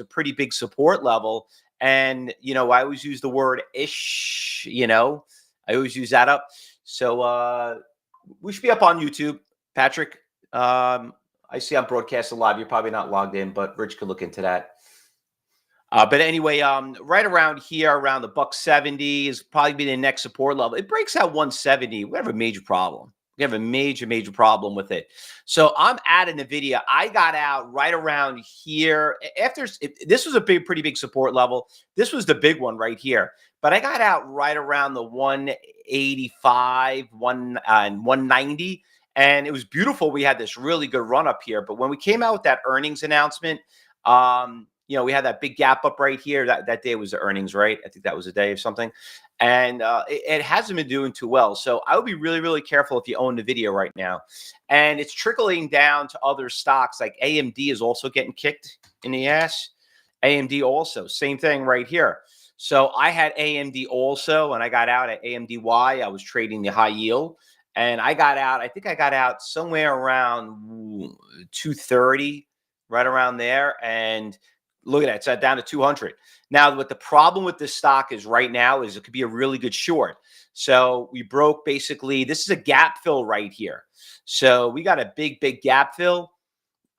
a pretty big support level. And, I always use the word ish, I always use that up. So we should be up on YouTube, Patrick. I see I'm broadcasting live. You're probably not logged in, but Rich could look into that. But anyway, right around here, around the $170 is probably be the next support level. It breaks out 170. We have a major problem. We have a major problem with it. So I'm adding the video. I got out right around here. This was a pretty big support level. This was the big one right here. But I got out right around the 185, 190. And it was beautiful. We had this really good run up here. But when we came out with that earnings announcement, we had that big gap up right here. That day was the earnings, right? I think that was a day or something. And it hasn't been doing too well. So I would be really careful if you own the video right now. And it's trickling down to other stocks. Like AMD is also getting kicked in the ass. AMD also, same thing right here. So I had AMD also, and I got out at AMDY. I was trading the high yield. And I got out, I think I got out somewhere around 230, right around there. And look at that, it's down to 200. Now, what the problem with this stock is right now is it could be a really good short. So we broke basically, this is a gap fill right here. So we got a big gap fill.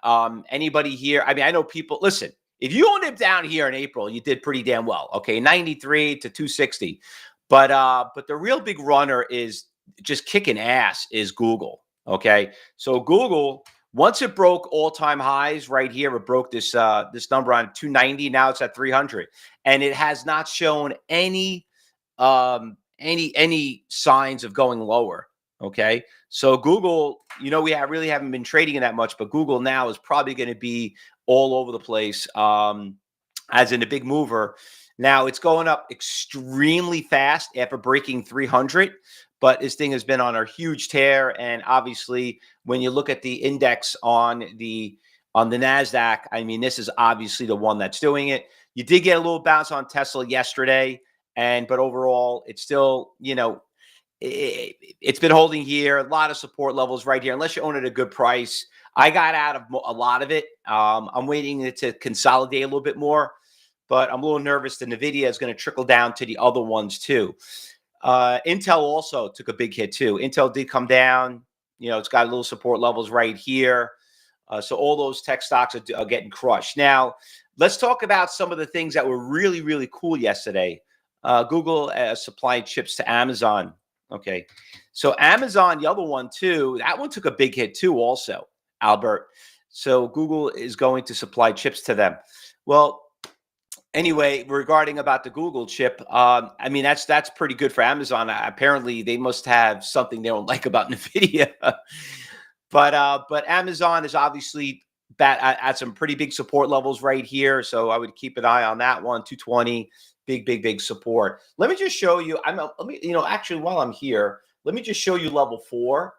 Anybody here? I mean, I know people, listen, if you owned it down here in April, you did pretty damn well. Okay, 93 to 260. But the real big runner is just kicking ass is Google. Okay, so Google, once it broke all-time highs right here, it broke this number on 290. Now it's at 300, and it has not shown any signs of going lower. Okay, so Google, we really haven't been trading in that much, but Google now is probably going to be all over the place, as in a big mover. Now it's going up extremely fast after breaking 300. But this thing has been on a huge tear, and obviously, when you look at the index on the Nasdaq, I mean, this is obviously the one that's doing it. You did get a little bounce on Tesla yesterday, but overall, it's still, it's been holding here. A lot of support levels right here, unless you own it at a good price. I got out of a lot of it. I'm waiting it to consolidate a little bit more, but I'm a little nervous that NVIDIA is going to trickle down to the other ones too. Intel also took a big hit too. Intel did come down. It's got little support levels right here. So all those tech stocks are getting crushed. Now, let's talk about some of the things that were really cool yesterday. Google supplied chips to Amazon. Okay. So Amazon, the other one too, that one took a big hit too also, Albert. So Google is going to supply chips to them. Well, anyway, regarding about the Google chip, I mean, that's pretty good for Amazon. Apparently, they must have something they don't like about NVIDIA. But Amazon is obviously at some pretty big support levels right here. So I would keep an eye on that one. 220, big support. Let me just show you. Actually, while I'm here, let me just show you level 4.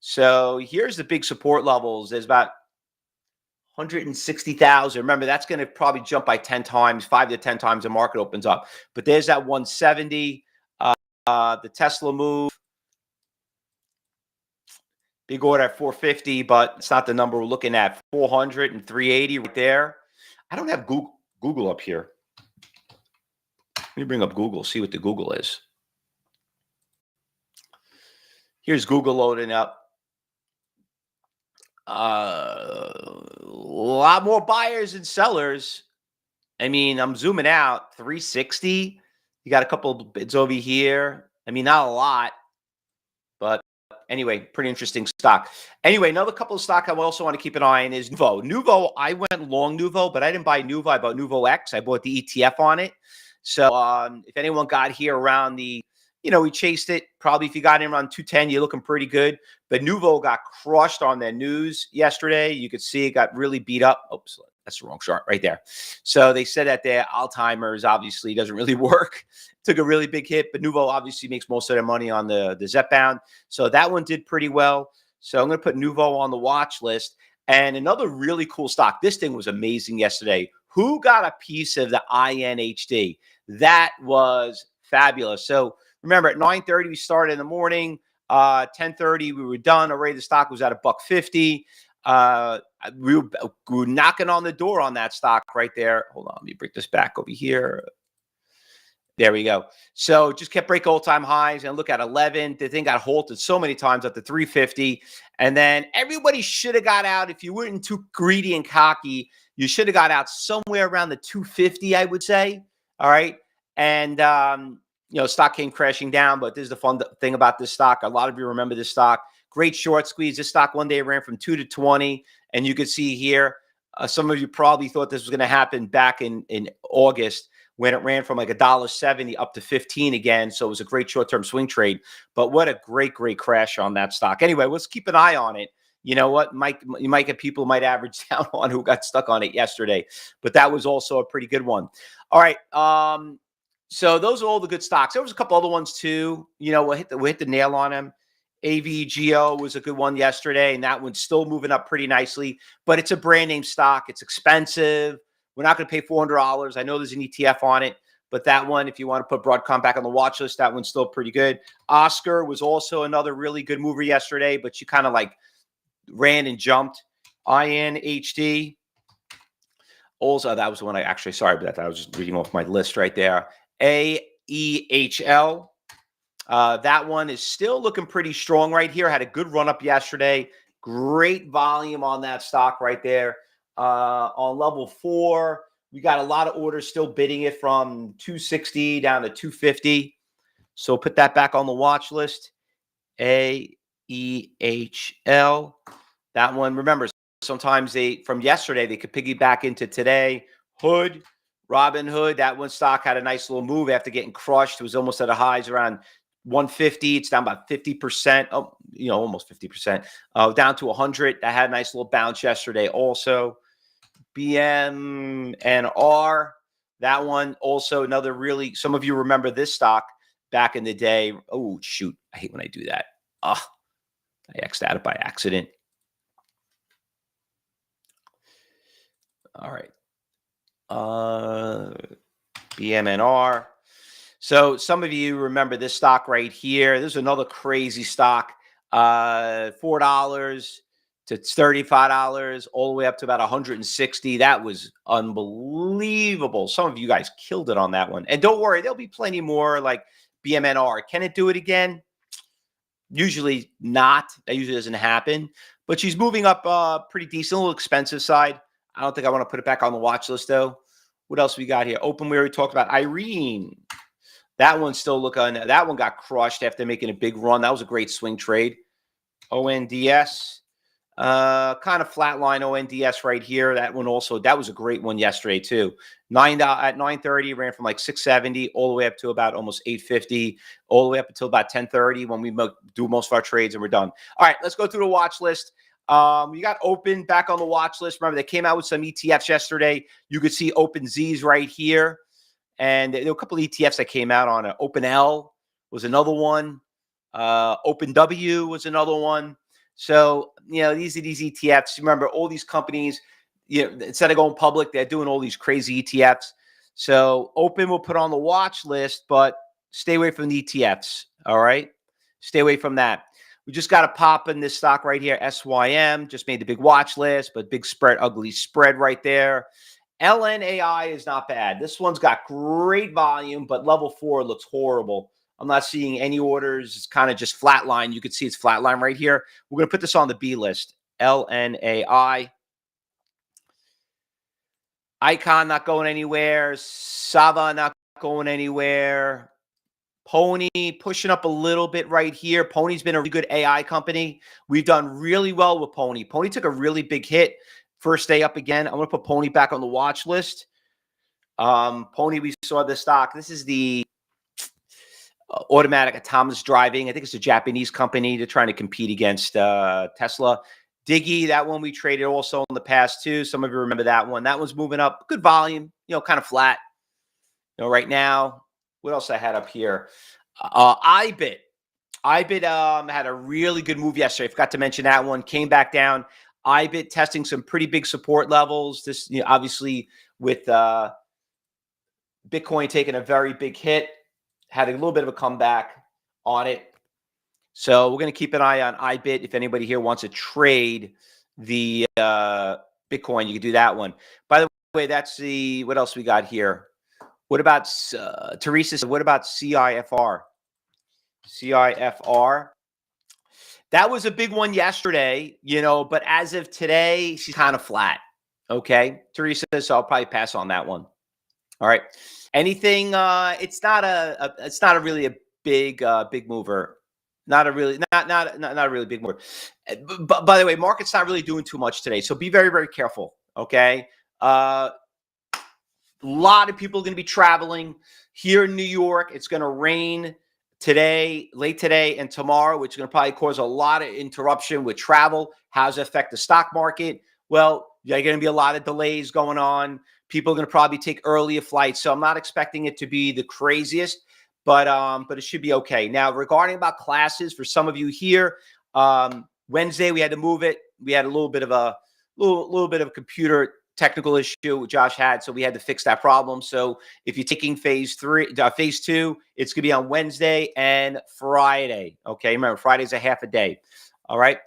So here's the big support levels. There's about 160,000. Remember, that's going to probably jump by 10 times, 5 to 10 times the market opens up. But there's that 170, the Tesla move. Big order at 450, but it's not the number we're looking at. 400 and 380 right there. I don't have Google up here. Let me bring up Google, see what the Google is. Here's Google loading up. A lot more buyers and sellers. I mean, I'm zooming out. 360. You got a couple of bids over here. I mean, not a lot, but anyway, pretty interesting stock. Anyway, another couple of stock I also want to keep an eye on is Nuvo. Nuvo, I went long Nuvo, but I didn't buy Nuvo. I bought Nuvo X. I bought the ETF on it. So if anyone got here around the, we chased it. Probably if you got in around 210, you're looking pretty good. But Nuvo got crushed on their news yesterday. You could see it got really beat up. Oops, that's the wrong chart right there. So they said that their Alzheimer's obviously doesn't really work. Took a really big hit, but Nuvo obviously makes most of their money on the Zepbound. So that one did pretty well. So I'm going to put Nuvo on the watch list. And another really cool stock. This thing was amazing yesterday. Who got a piece of the INHD? That was fabulous. So remember, at 9:30 we started in the morning. 10:30 we were done already. The stock was at $1.50. we were knocking on the door on that stock right there. Hold on, let me bring this back over here. There we go. So just kept breaking all-time highs, and look at 11. The thing got halted so many times up to 350, and then everybody should have got out. If you weren't too greedy and cocky, you should have got out somewhere around the 250, I would say. All right, and stock came crashing down. But this is the fun thing about this stock. A lot of you remember this stock. Great short squeeze. This stock one day ran from 2 to 20, and you could see here. Some of you probably thought this was going to happen back in August, when it ran from like $1.70 up to 15 again. So it was a great short-term swing trade. But what a great crash on that stock. Anyway, let's keep an eye on it. You know what? You might get people might average down on who got stuck on it yesterday. But that was also a pretty good one. All right. So those are all the good stocks. There was a couple other ones too. We'll hit the nail on them. AVGO was a good one yesterday, and that one's still moving up pretty nicely. But it's a brand name stock. It's expensive. We're not going to pay $400. I know there's an ETF on it, but that one, if you want to put Broadcom back on the watch list, that one's still pretty good. Oscar was also another really good mover yesterday, but she kind of like ran and jumped. INHD. Also, that was the one I actually, sorry about that. I was just reading off my list right there. AEHL. That one is still looking pretty strong right here. Had a good run up yesterday. Great volume on that stock right there. On level 4, we got a lot of orders still bidding it from 260 down to 250. So put that back on the watch list. AEHL. That one, remember, sometimes from yesterday, they could piggyback into today. Hood, Robinhood, that one stock had a nice little move after getting crushed. It was almost at a highs around 150. It's down about 50%. Oh, almost 50%. Down to 100. That had a nice little bounce yesterday also. BMNR, that one also another really, some of you remember this stock back in the day. Oh, shoot. I hate when I do that. I X'd out it by accident. All right. BMNR. So some of you remember this stock right here. This is another crazy stock. $4 to $35, all the way up to about $160. That was unbelievable. Some of you guys killed it on that one. And don't worry, there'll be plenty more like BMNR. Can it do it again? Usually not. That usually doesn't happen. But she's moving up pretty decent, a little expensive side. I don't think I want to put it back on the watch list, though. What else we got here? Open, we already talked about. Irene. That one's still looking. That one got crushed after making a big run. That was a great swing trade. ONDS. Kind of flatline ONDS right here. That one also, that was a great one yesterday too. At 9:30, ran from like 670 all the way up to about almost 850, all the way up until about 10:30 when we do most of our trades and we're done. All right, let's go through the watch list. You got Open back on the watch list. Remember, they came out with some ETFs yesterday. You could see Open Z's right here. And there were a couple of ETFs that came out on it. Open L was another one. Open W was another one. So, these are these ETFs. Remember, all these companies, instead of going public, they're doing all these crazy ETFs. So Open will put on the watch list, but stay away from the ETFs. All right. Stay away from that. We just got to pop in this stock right here. SYM just made the big watch list, but big spread, ugly spread right there. LNAI is not bad. This one's got great volume, but level 4 looks horrible. I'm not seeing any orders. It's kind of just flatline. You can see it's flatline right here. We're going to put this on the B list. LNAI. Icon not going anywhere. Sava not going anywhere. Pony pushing up a little bit right here. Pony's been a really good AI company. We've done really well with Pony. Pony took a really big hit. First day up again. I'm going to put Pony back on the watch list. Pony, we saw this stock. This is the automatic autonomous driving. I think it's a Japanese company. They're trying to compete against Tesla. Diggy, that one we traded also in the past too. Some of you remember that one. That one's moving up. Good volume, kind of flat. Right now, what else I had up here? iBit. iBit had a really good move yesterday. I forgot to mention that one. Came back down. iBit testing some pretty big support levels. This, obviously, with Bitcoin taking a very big hit, had a little bit of a comeback on it. So we're going to keep an eye on iBit. If anybody here wants to trade the Bitcoin. You can do that one. By the way, that's the, what else we got here? What about Teresa said, what about CIFR? CIFR. That was a big one yesterday, but as of today, she's kind of flat. Okay, Teresa, so I'll probably pass on that one. All right. Anything? It's not really a big mover. Not a really big mover. But by the way, market's not really doing too much today, so be very, very careful. Okay. A lot of people are going to be traveling here in New York. It's going to rain today, late today and tomorrow, which is going to probably cause a lot of interruption with travel. How does it affect the stock market? Well, there are going to be a lot of delays going on. People are going to probably take earlier flights. So I'm not expecting it to be the craziest, but it should be okay. Now, regarding about classes, for some of you here, Wednesday, we had to move it. We had a little bit of a computer technical issue Josh had, so we had to fix that problem. So if you're taking phase 2, it's going to be on Wednesday and Friday. Okay, remember, Friday's a half a day. All right.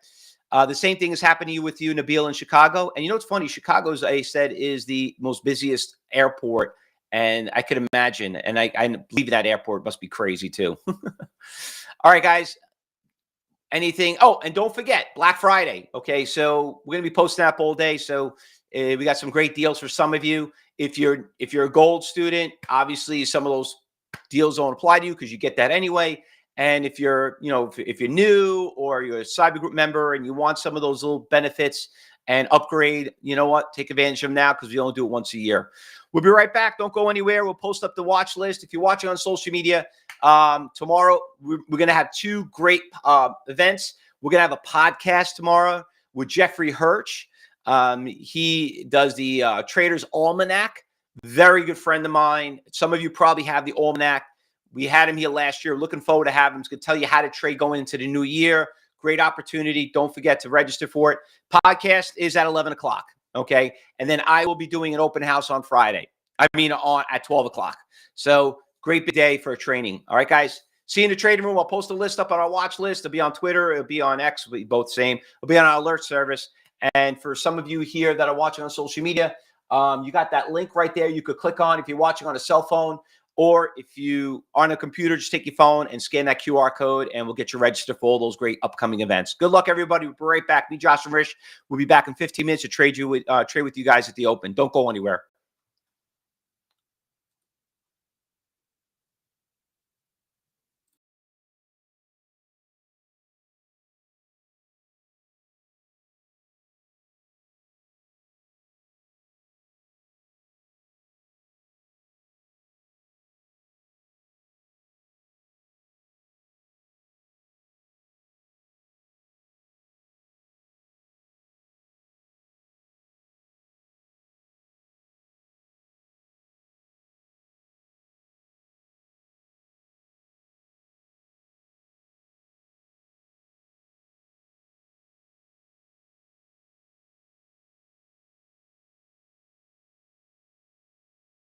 The same thing is happening with you, Nabil, in Chicago. And you know what's funny? Chicago's, I said, is the most busiest airport, and I could imagine. And I believe that airport must be crazy too. All right, guys. Anything? Oh, and don't forget Black Friday. Okay, so we're going to be posting that all day. So we got some great deals for some of you. If you're a gold student, obviously some of those deals don't apply to you because you get that anyway. And if you're, if you're new or you're a cyber group member and you want some of those little benefits and upgrade, you know what? Take advantage of them now because we only do it once a year. We'll be right back. Don't go anywhere. We'll post up the watch list. If you're watching on social media, tomorrow we're going to have 2 great events. We're going to have a podcast tomorrow with Jeffrey Hirsch. He does the Trader's Almanac. Very good friend of mine. Some of you probably have the Almanac. We had him here last year. Looking forward to having him. He's going to tell you how to trade going into the new year. Great opportunity. Don't forget to register for it. Podcast is at 11 o'clock. Okay. And then I will be doing an open house on Friday. At 12 o'clock. So great big day for a training. All right, guys. See you in the trading room. I'll post a list up on our watch list. It'll be on Twitter. It'll be on X. It'll be both same. It'll be on our alert service. And for some of you here that are watching on social media, you got that link right there. You could click on if you're watching on a cell phone, or if you are on a computer, just take your phone and scan that QR code, and we'll get you registered for all those great upcoming events. Good luck, everybody. We'll be right back. Me, Josh, and Rich. We'll be back in 15 minutes to trade with you guys at the Open. Don't go anywhere.